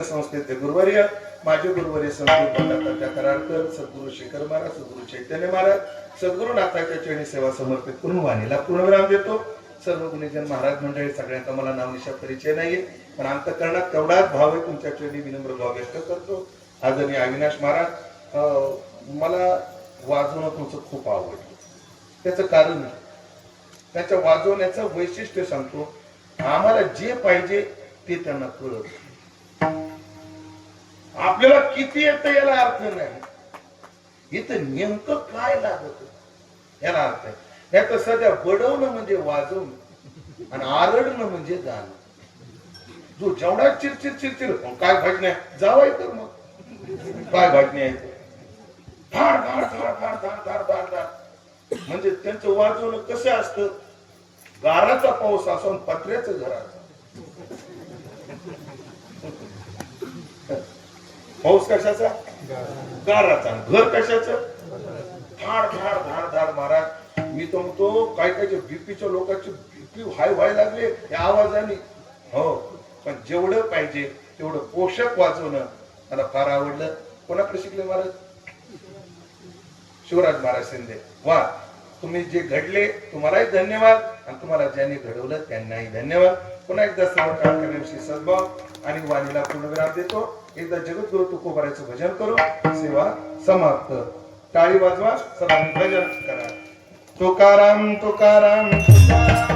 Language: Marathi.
संस्थेचे गुरुवर्य माझे गुरुवर्य संत कराडकर, सद्गुरु शेखर महाराज, सद्गुरु चैतन्य महाराज, सद्गुरु नाथाच्या चरणी सेवा समर्पित करून वाणीला पूर्णविराम देतो. सर्व गुणीजन महाराज मंडळी सगळ्यांचा मला नावनिशा परिचय नाहीये, पण अंतःकरणात तेवढाच भाव आहे. तुमच्या चरणी विनम्र भाव व्यक्त करतो. आदरणीय अविनाश महाराज, मला वाजवणं तुमचं खूप आवडलं. त्याचं कारण त्याच्या वाजवण्याचं वैशिष्ट्य सांगतो. आम्हाला जे पाहिजे ते त्यांना कळत, आपल्याला किती येतं याला अर्थ नाही. इथं नेमकं काय लागत याला अर्थ आहे. नाही तर सध्या बडवणं म्हणजे वाजवणं आणि आरडणं म्हणजे गाणं. जो जेवढा चिरचिर चिरचिर काय भजण्या जावाय तर मग काय भजण्या येतं धाड धाड धाड धाड धाड धाड धाड धाड. म्हणजे त्यांचं वाजवणं कसं असतं, गाराचा पाऊस असून पत्र्याचं घराचं. पाऊस कशाचा? गाराचा. घर कशाचं? धाड धाड धाड धाड. महाराज मी तो म्हणतो काय काय बीपीच्या लोकांचे बीपी हाय व्हायला लागले या आवाजाने. हो, पण जेवढं पाहिजे तेवढं पोषक वाजवणं मला फार आवडलं. कोणाकडे शिकले महाराज? शिवराज महाराज शिंदे. वा, तुम्ही जे घडले तुम्हालाही धन्यवाद आणि तुम्हाला ज्यांनी घडवलं त्यांनाही धन्यवाद. पुन्हा एकदा सर्व काम करण्याविषयी सद्भाव आणि वाणीला पूर्णविराम देतो. एकदा जगद्गुरु तुकोबाराचं भजन करू, सेवा समाप्त. टाळी वाजवा, सदानी भजन करा. तुकाराम तुकाराम तुकाराम.